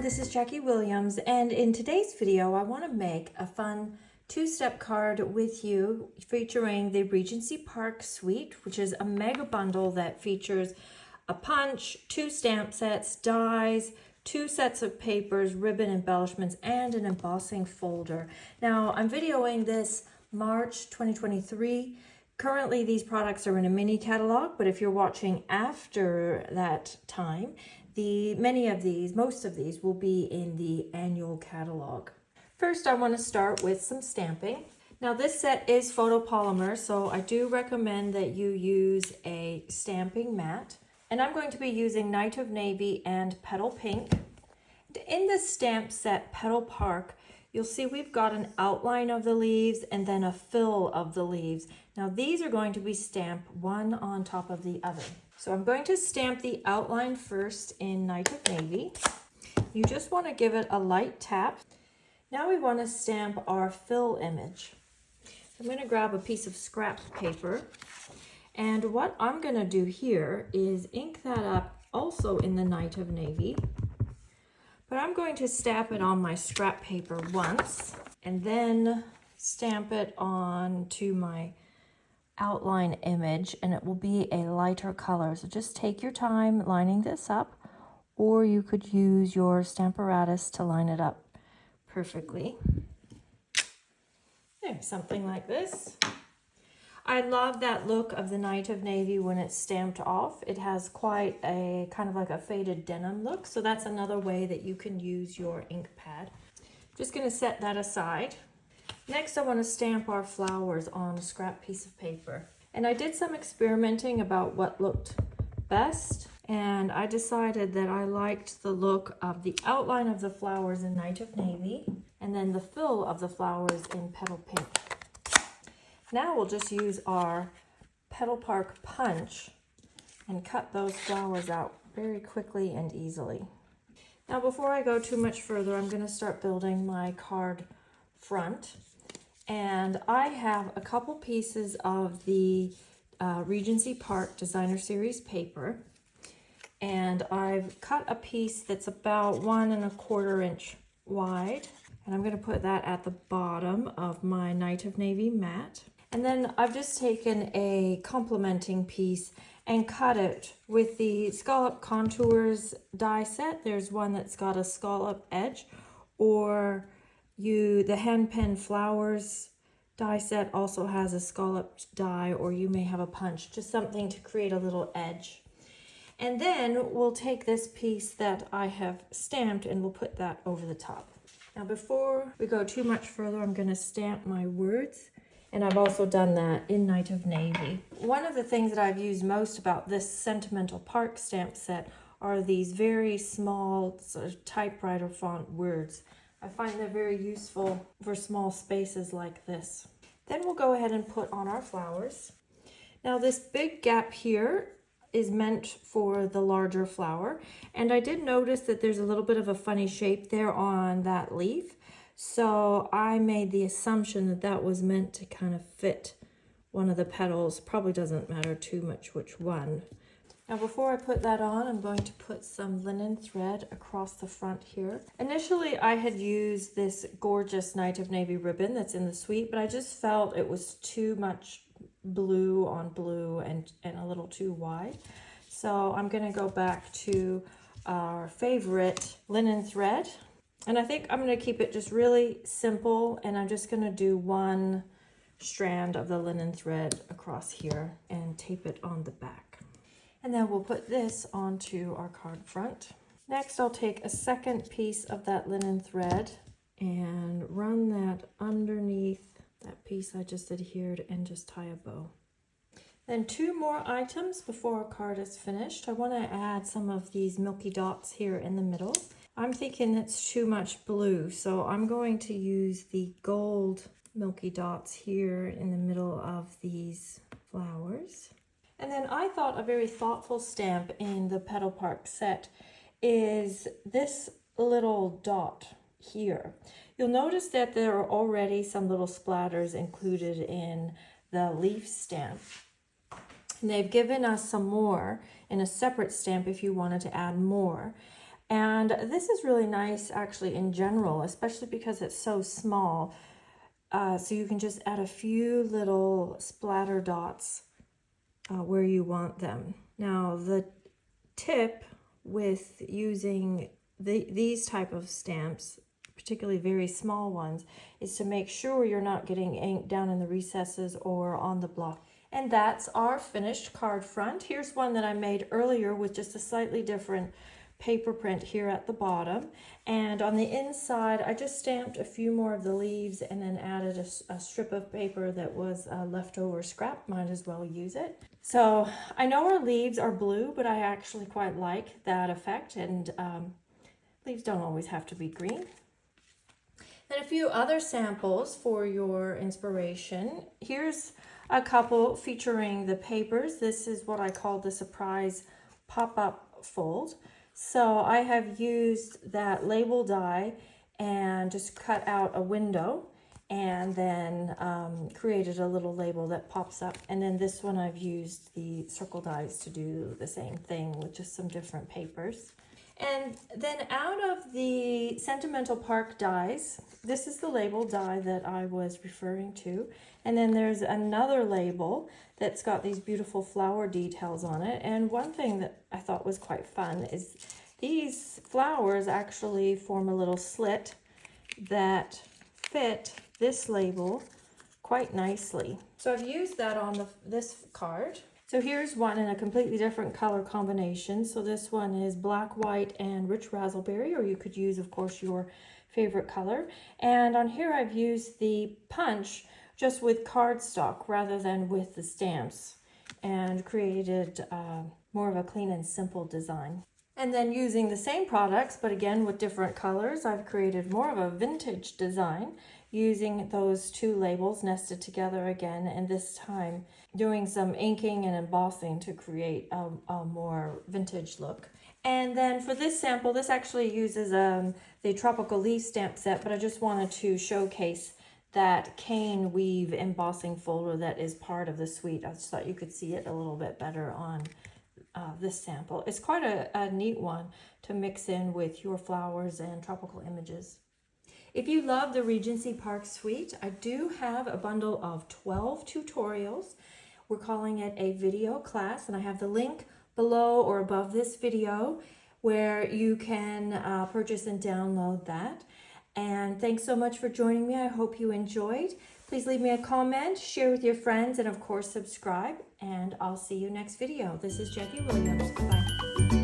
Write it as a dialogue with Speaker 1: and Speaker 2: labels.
Speaker 1: this is Jackie Williams, and in today's video I want to make a fun two-step card with you featuring the Regency Park Suite, which is a mega bundle that features a punch, 2 stamp sets, dies, 2 sets of papers, ribbon embellishments, and an embossing folder. Now, I'm videoing this March 2023. Currently, these products are in a mini catalog, but if you're watching after that time, most of these will be in the annual catalog. First, I want to start with some stamping. Now, this set is photopolymer, so I do recommend that you use a stamping mat. And I'm going to be using Night of Navy and Petal Pink. In the stamp set Petal Park, you'll see we've got an outline of the leaves and then a fill of the leaves. Now, these are going to be stamped one on top of the other. So I'm going to stamp the outline first in Night of Navy. You just want to give it a light tap. Now we want to stamp our fill image. I'm going to grab a piece of scrap paper. And what I'm going to do here is ink that up also in the Night of Navy. But I'm going to stamp it on my scrap paper once and then stamp it onto my outline image, and it will be a lighter color. So just take your time lining this up, or you could use your Stamparatus to line it up perfectly. There, something like this. I love that look of the Night of Navy when it's stamped off. It has quite a kind of like a faded denim look, so that's another way that you can use your ink pad. Just going to set that aside. Next, I want to stamp our flowers on a scrap piece of paper. And I did some experimenting about what looked best, and I decided that I liked the look of the outline of the flowers in Night of Navy, and then the fill of the flowers in Petal Pink. Now we'll just use our Petal Park punch and cut those flowers out very quickly and easily. Now, before I go too much further, I'm going to start building my card front. And I have a couple pieces of the Regency Park Designer Series paper. And I've cut a piece that's about 1 1/4 inch wide. And I'm going to put that at the bottom of my Night of Navy mat. And then I've just taken a complementing piece and cut it with the Scallop Contours die set. There's one that's got a scallop edge, or the Hand Pen Flowers die set also has a scalloped die, or you may have a punch, just something to create a little edge. And then we'll take this piece that I have stamped and we'll put that over the top. Now, before we go too much further, I'm going to stamp my words. And I've also done that in Night of Navy. One of the things that I've used most about this Sentimental Park stamp set are these very small sort of typewriter font words. I find they're very useful for small spaces like this. Then we'll go ahead and put on our flowers. Now, this big gap here is meant for the larger flower. And I did notice that there's a little bit of a funny shape there on that leaf. So I made the assumption that that was meant to kind of fit one of the petals. Probably doesn't matter too much which one. Now, before I put that on, I'm going to put some linen thread across the front here. Initially, I had used this gorgeous Night of Navy ribbon that's in the suite, but I just felt it was too much blue on blue and a little too wide. So I'm going to go back to our favorite linen thread. And I think I'm going to keep it just really simple, and I'm just going to do 1 strand of the linen thread across here and tape it on the back. And then we'll put this onto our card front. Next, I'll take a second piece of that linen thread and run that underneath that piece I just adhered and just tie a bow. Then 2 more items before our card is finished. I want to add some of these milky dots here in the middle. I'm thinking it's too much blue, so I'm going to use the gold milky dots here in the middle of these flowers. And then I thought a very thoughtful stamp in the Petal Park set is this little dot here. You'll notice that there are already some little splatters included in the leaf stamp. And they've given us some more in a separate stamp if you wanted to add more. And this is really nice actually in general, especially because it's so small. So you can just add a few little splatter dots where you want them. Now the tip with using these type of stamps, particularly very small ones, is to make sure you're not getting ink down in the recesses or on the block. And that's our finished card front. Here's one that I made earlier with just a slightly different paper print here at the bottom, and on the inside I just stamped a few more of the leaves and then added a strip of paper that was leftover scrap. Might as well use it. So I know our leaves are blue, but I actually quite like that effect, and leaves don't always have to be green. Then a few other samples for your inspiration. Here's a couple featuring the papers. This is what I call the surprise pop-up fold. So I have used that label die and just cut out a window and then created a little label that pops up. And then this one I've used the circle dies to do the same thing with just some different papers. And then out of the Sentimental Park dies, this is the label die that I was referring to. And then there's another label that's got these beautiful flower details on it. And one thing that I thought was quite fun is these flowers actually form a little slit that fit this label quite nicely. So I've used that on this card. So here's one in a completely different color combination. So this one is black, white, and rich raspberry, or you could use, of course, your favorite color. And on here I've used the punch just with cardstock rather than with the stamps, and created more of a clean and simple design. And then using the same products, but again with different colors, I've created more of a vintage design using those two labels nested together again, and this time doing some inking and embossing to create a more vintage look. And then for this sample, this actually uses the Tropical Leaf stamp set, but I just wanted to showcase that cane weave embossing folder that is part of the suite. I just thought you could see it a little bit better on this sample. It's quite a neat one to mix in with your flowers and tropical images. If you love the Regency Park suite, I do have a bundle of 12 tutorials. We're calling it a video class, and I have the link below or above this video where you can purchase and download that. And thanks so much for joining me. I hope you enjoyed. Please leave me a comment, share with your friends, and of course subscribe. And I'll see you next video. This is Jackie Williams. Bye.